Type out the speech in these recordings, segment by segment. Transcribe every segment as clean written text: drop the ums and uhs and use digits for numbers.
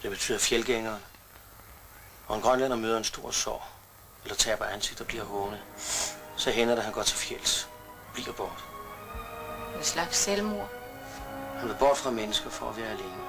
Det betyder fjeldgængeren. Og en grønlænder møder en stor sorg, eller taber ansigt og bliver hånet, så hænder det, han går til fjelds, bliver bort. En slags selvmord. Han vil bort fra mennesker for at være alene.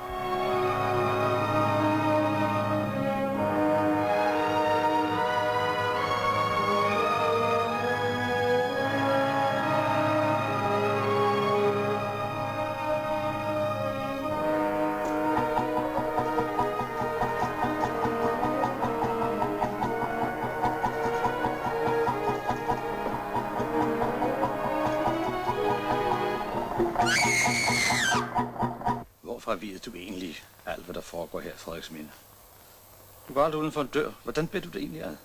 Hvorfra ved du egentlig alt, hvad der foregår her i Frederiksminde? Du går aldrig uden for en dør. Hvordan beder du det egentlig ad?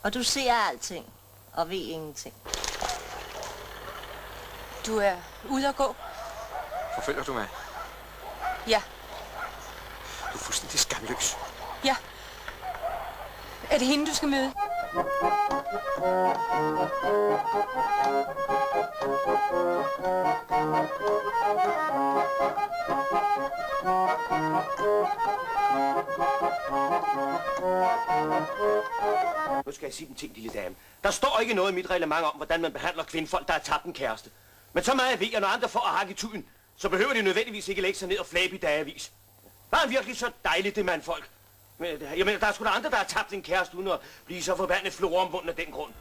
Og du ser alting, og ved ingenting. Du er ude at gå? Forfølger du mig? Ja. Du er fuldstændig skamløs. Ja. Er det hende, du skal møde? Nu skal jeg sige en ting, lille dame. Der står ikke noget i mit reglement om, hvordan man behandler kvindfolk, der har tabt en kæreste. Men så meget ved, at når andre får at hakke i tuden, så behøver de nødvendigvis ikke lægge sig ned og flæbe i dagevis. Der er virkelig så dejligt, det mandfolk. Men, jamen, der er sgu da andre, der har tabt en kæreste, uden at blive så forbandet floromvunden af den grund.